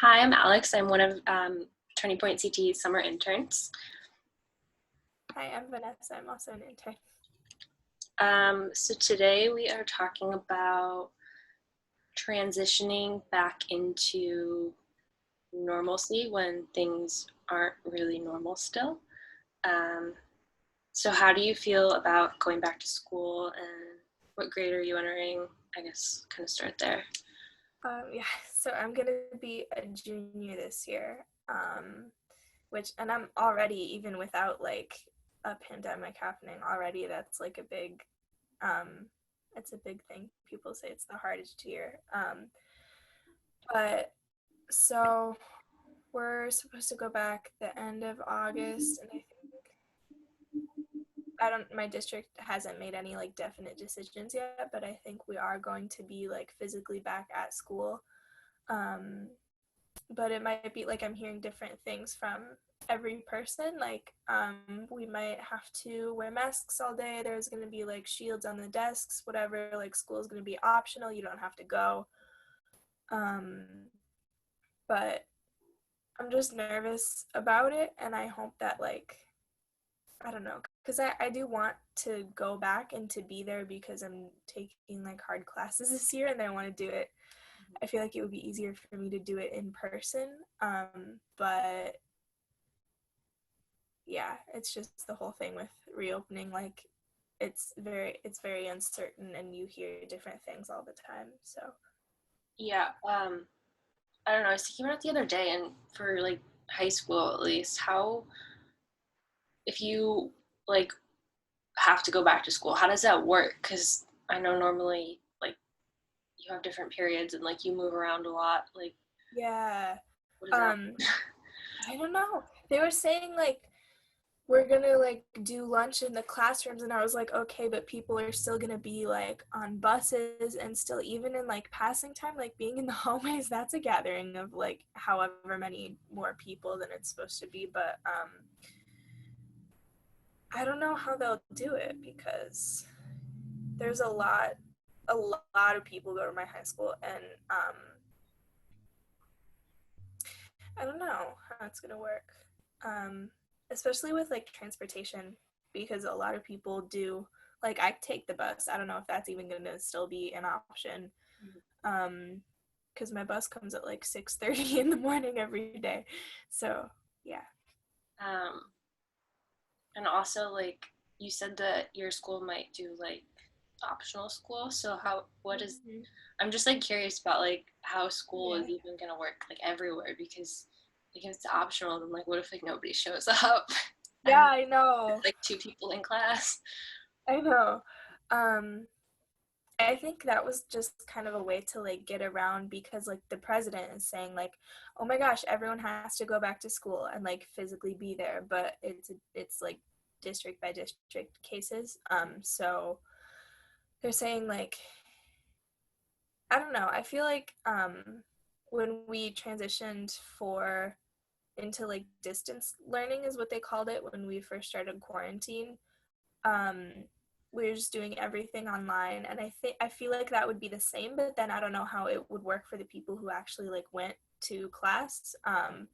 Hi, I'm Alex. I'm one of Turning Point CT's summer interns. Hi, I'm Vanessa. I'm also an intern. So today we are talking about transitioning back into normalcy when things aren't really normal still. Um, so how do you feel about going back to school, and what grade are you entering? I guess kind of start there. Yeah, so I'm gonna be a junior this year, and I'm already, even without like a pandemic happening already, that's like um, it's a big thing. People say it's the hardest year. But so we're supposed to go back the end of August, and my district hasn't made any like definite decisions yet, but I think we are going to be like physically back at school. Um, but it might be like I'm hearing different things from every person. Like, we might have to wear masks all day. There's going to be like shields on the desks, whatever. Like, school is going to be optional. You don't have to go. Um, but I'm just nervous about it, and I hope that like I don't know, because I do want to go back and to be there because I'm taking like hard classes this year, and I want to do it. I feel like it would be easier for me to do it in person. But yeah, it's just the whole thing with reopening. Like, it's very uncertain, and you hear different things all the time. So Yeah, I don't know. I was thinking about it the other day, and for like high school at least, how if you like have to go back to school, how does that work? Because I know normally like you have different periods and like you move around a lot. Like, yeah, what is that? um, I don't know. They were saying like we're gonna like do lunch in the classrooms, and I was like, okay, but people are still gonna be like on buses, and still even in like passing time, like being in the hallways, that's a gathering of like however many more people than it's supposed to be. But I don't know how they'll do it because there's a lot of people go to my high school, and I don't know how it's gonna work, um, especially with like transportation, because a lot of people do. Like, I take the bus. I don't know if that's even gonna still be an option, because my bus comes at like 6:30 in the morning every day. So yeah. Um, and also like you said that your school might do like optional school. So what is, Mm-hmm. I'm just like curious about like how school Yeah. is even gonna work like everywhere because like if it's optional, then like what if like nobody shows up Yeah, and I know. it's like two people in class? I know. Um, I think that was just kind of a way to like get around, because like the president is saying like, oh my gosh, everyone has to go back to school and like physically be there, but it's like district by district cases. So they're saying like, I don't know. I feel like when we transitioned for into like distance learning is what they called it when we first started quarantine. um we were just doing everything online, and I feel like that would be the same, but then I don't know how it would work for the people who actually like went to class. And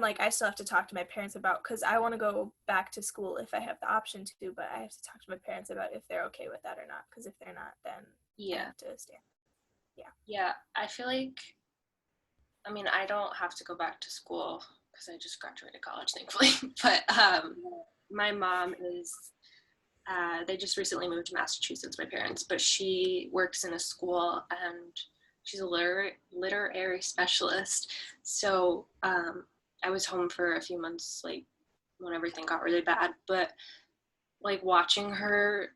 like I still have to talk to my parents about, because I want to go back to school if I have the option to, but I have to talk to my parents about if they're okay with that or not, because if they're not, then I Yeah. have to stay. Yeah. Yeah, I feel like, I mean, I don't have to go back to school because I just graduated college, thankfully. But my mom is, they just recently moved to Massachusetts, my parents, but she works in a school and she's a literary specialist. So I was home for a few months, like when everything got really bad. But like watching her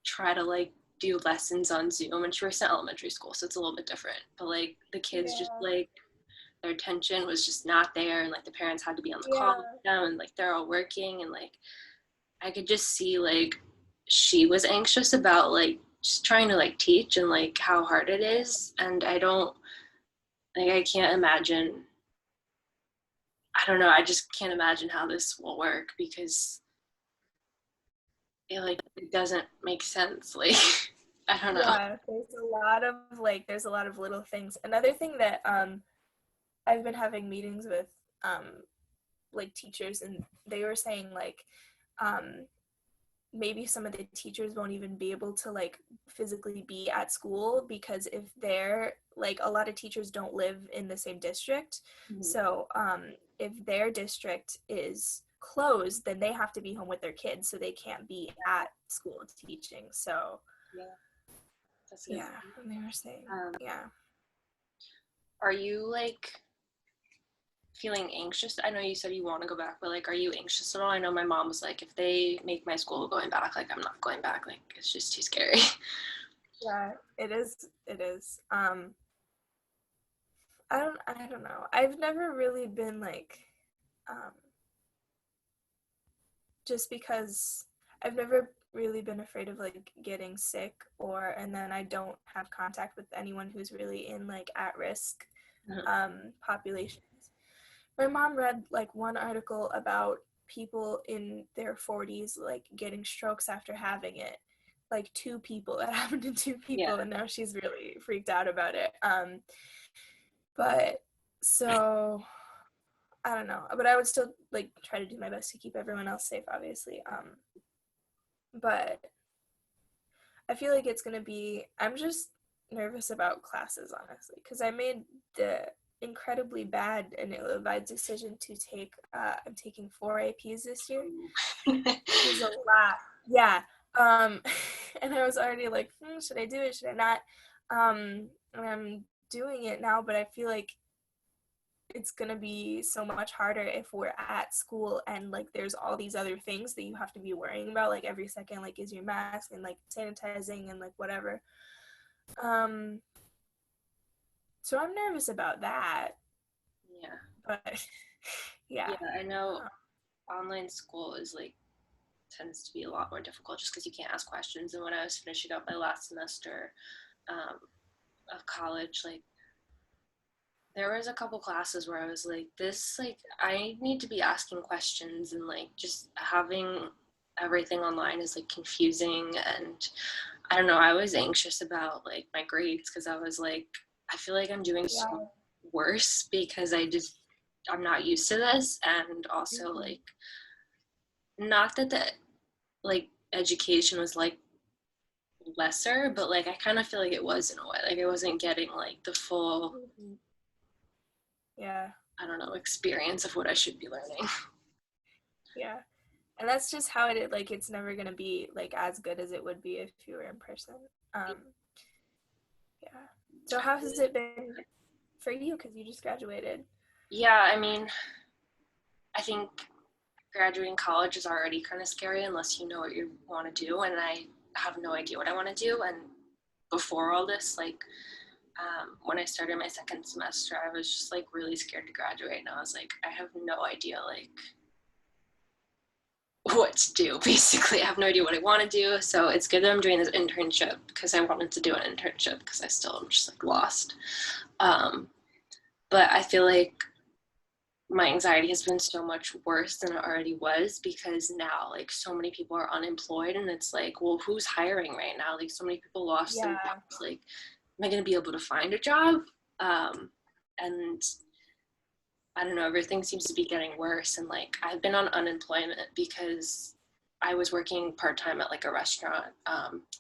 try to like do lessons on Zoom, and she works in elementary school, so it's a little bit different. But like the kids just Yeah. like their attention was just not there, and like the parents had to be on the call with Yeah. them, and like they're all working, and like I could just see like she was anxious about like just trying to like teach and like how hard it is, and I don't like I can't imagine. I don't know. I just can't imagine how this will work because it like it doesn't make sense. Like I don't know. Yeah, there's a lot of little things. Another thing that I've been having meetings with um like teachers, and they were saying like um maybe some of the teachers won't even be able to like physically be at school, because if they're like, a lot of teachers don't live in the same district. Mhm. So if their district is closed, then they have to be home with their kids, so they can't be at school teaching. So Yeah, that's a good yeah, point. and they were saying, yeah. Are you like feeling anxious? I know you said you want to go back, but like, are you anxious at all? I know my mom was like, if they make my school going back, like, I'm not going back. Like, it's just too scary. Yeah, it is. It is. I don't know. I've never really been like, um, just because I've never really been afraid of like getting sick, and then I don't have contact with anyone who's really in like at risk populations. My mom read like one article about people in their 40s like getting strokes after having it. Like two people, that happened to two Yeah. people, and now she's really freaked out about it. But so I don't know, but I would still like try to do my best to keep everyone else safe, obviously. But I feel like it's gonna be. I'm just nervous about classes, honestly, because I made the incredibly bad and ill-advised decision to take. I'm taking 4 APs this year, which is a lot. Yeah. Um, and I was already like, should I do it? Should I not? And I'm doing it now, but I feel like it's gonna be so much harder if we're at school and like there's all these other things that you have to be worrying about like every second, like is your mask and like sanitizing and like whatever. um so I'm nervous about that, Yeah. but yeah. Yeah. I know online school is like, tends to be a lot more difficult just because you can't ask questions. And when I was finishing up my last semester um, of college, like, there was a couple classes where I was like, this, like, I need to be asking questions, and like just having everything online is like confusing. And I don't know, I was anxious about like my grades because I was like, I feel like I'm doing so Yeah. worse because I'm not used to this. And also Mm-hmm. like, not that the like education was like lesser, but like I kind of feel like it was in a way. Like I wasn't getting like the full, Mm-hmm. Yeah. I don't know, experience of what I should be learning. Yeah, and that's just how it, like, it's never gonna be like as good as it would be if you were in person. um yeah. So how has it been for you, because you just graduated? Yeah, I mean, I think graduating college is already kind of scary unless you know what you want to do. And I have no idea what I want to do. And before all this, like, when I started my second semester, I was just like really scared to graduate. And I was like, I have no idea, like, what to do. Basically, I have no idea what I want to do. So it's good that I'm doing this internship because I wanted to do an internship because I still am just like lost. Um, but I feel like my anxiety has been so much worse than it already was because now like so many people are unemployed, and it's like, well, who's hiring right now? Like so many people lost their Yeah. jobs. Like, am I going to be able to find a job? And I don't know, everything seems to be getting worse. And like I've been on unemployment because I was working part-time at like a restaurant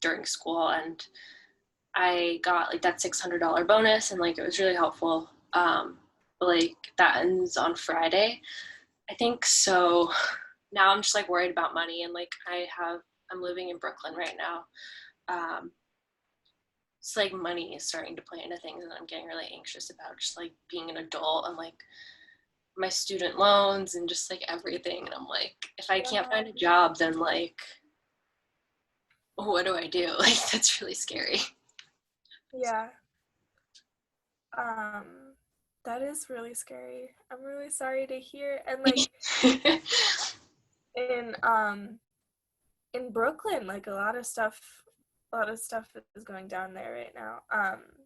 during school, and I got like that $600 bonus, and like it was really helpful. But like that ends on Friday, I think. So now I'm just like worried about money, and like I'm living in Brooklyn right now. Um, it's like money is starting to play into things, and I'm getting really anxious about just like being an adult and like my student loans and just like everything. And I'm like, if I can't Yeah. find a job, then like, what do I do? Like, that's really scary. Yeah. um that is really scary. I'm really sorry to hear. And like in in Brooklyn, like a lot of stuff is going down there right now.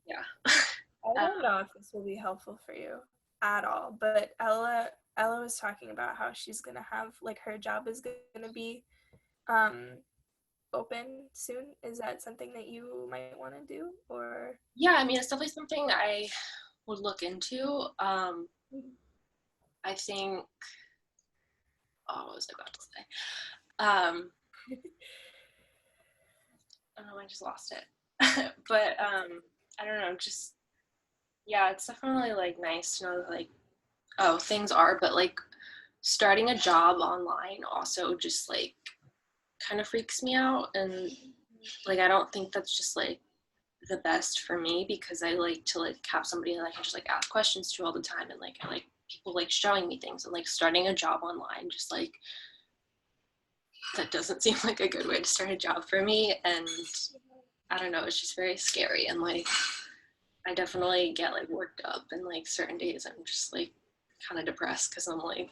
Yeah. I Uh, don't know if this will be helpful for you at all, but Ella was talking about how she's gonna have like her job is gonna be um open soon? Is that something that you might want to do, or? Yeah, I mean, it's definitely something I would look into. I think, oh, what was I about to say? I don't know, I just lost it. But I don't know, just yeah, it's definitely like nice to know that, like, oh, things are, but like starting a job online also just like kind of freaks me out, and like I don't think that's just like the best for me, because I like to like have somebody that I can just like ask questions to all the time, and like I like people like showing me things, and like starting a job online just like that doesn't seem like a good way to start a job for me. And I don't know, it's just very scary, and like I definitely get like worked up, and like certain days I'm just like kind of depressed because I'm like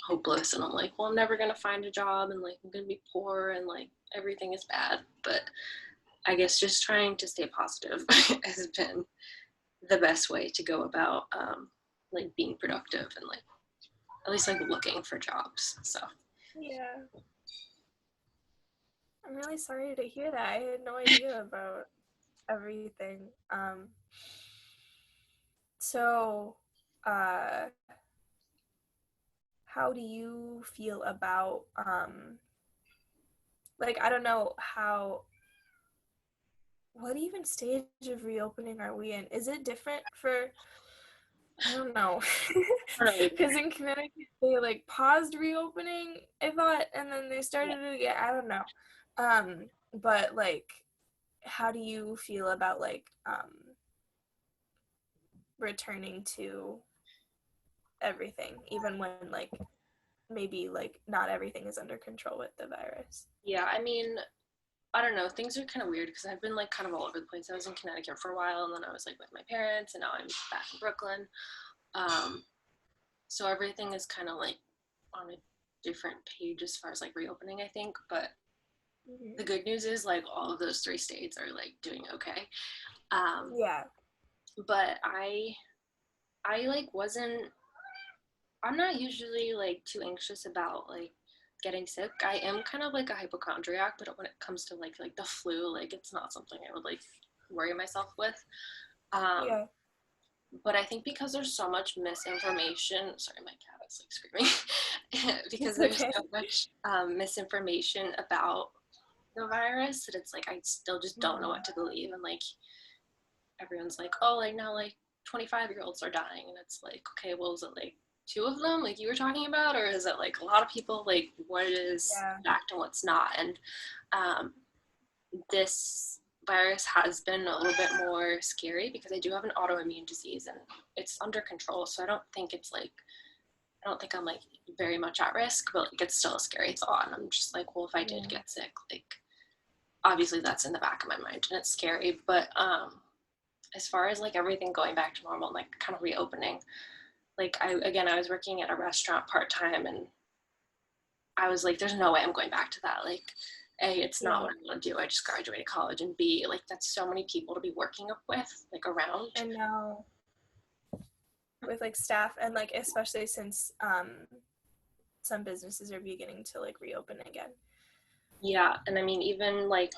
hopeless, and I'm like, well, I'm never gonna find a job, and like I'm gonna be poor, and like everything is bad. But I guess just trying to stay positive has been the best way to go about like being productive, and like at least like looking for jobs. So Yeah. I'm really sorry to hear that. I had no idea about everything. So, uh, how do you feel about like I don't know how what even stage of reopening are we in? Is it different for I don't know. I don't know. Because in Connecticut, they like paused reopening, I thought, and then they Yeah. started it again. I don't know. But like, how do you feel about like returning to everything, even when like maybe like not everything is under control with the virus? Yeah, I mean, I don't know. Things are kind of weird because I've been like kind of all over the place. I was in Connecticut for a while, and then I was like with my parents, and now I'm back in Brooklyn. Um, so everything is kind of like on a different page as far as like reopening, I think. But the Mm-hmm. good news is like all of those three states are like doing okay. Um, Yeah. but I like wasn't. I'm not usually like too anxious about like getting sick. I am kind of like a hypochondriac, but when it comes to like the flu, like it's not something I would like worry myself with. Um, Yeah. but I think because there's so much misinformation. Sorry, my cat is like screaming. Because It's there's okay. so much misinformation about the virus that it's like I still just don't know Mm-hmm. what to believe, and like everyone's like, oh, like now like 25-year-olds are dying, and it's like, okay, well, is it like two of them like you were talking about, or is it like a lot of people? Like what is Yeah. fact and what's not? And um, this virus has been a little bit more scary because I do have an autoimmune disease, and it's under control, so I don't think I'm like very much at risk, but like it's still a scary thought, and I'm just like, well, if I did Yeah. get sick, like obviously that's in the back of my mind, and it's scary. But as far as like everything going back to normal and like kind of reopening, like I was working at a restaurant part-time, and I was like, there's no way I'm going back to that. Like A, it's not Yeah. what I want to do. I just graduated college, and B, like that's so many people to be working up with, like around. And now with like staff and like especially since some businesses are beginning to like reopen again. Yeah, and I mean even like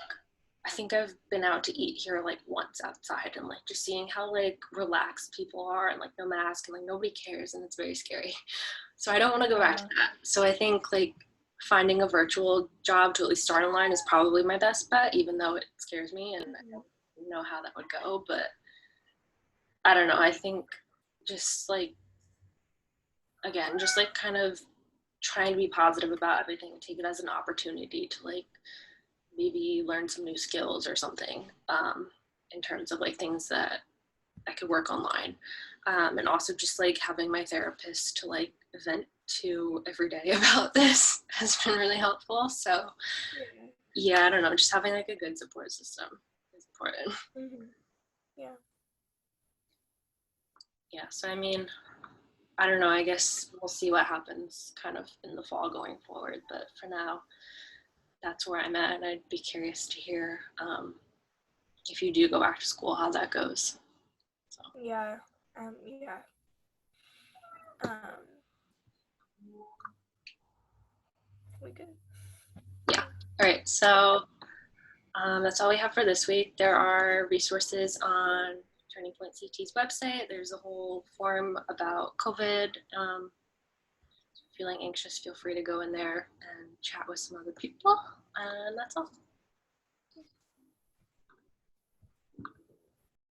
I think I've been out to eat here like once outside, and like just seeing how like relaxed people are, and like no mask, and like nobody cares, and it's very scary. So I don't want to go back to Yeah. that. So I think like finding a virtual job to at least start online is probably my best bet, even though it scares me and I Mm-hmm. don't know how that would go. But I don't know. I think just like again, just like kind of trying to be positive about everything and take it as an opportunity to like maybe learn some new skills or something, in terms of like things that I could work online. And also just like having my therapist to like vent to every day about this has been really helpful. So Yeah. yeah, I don't know, just having like a good support system is important. Mm-hmm. Yeah. Yeah, so I mean, I don't know, I guess we'll see what happens kind of in the fall going forward, but for now that's where I'm at, and I'd be curious to hear, if you do go back to school, how that goes. So Yeah. Yeah. Um we good. yeah. All right, so That's all we have for this week. There are resources on Turning Point CT's website. There's a whole forum about COVID. Feeling anxious, feel free to go in there and chat with some other people. And that's all.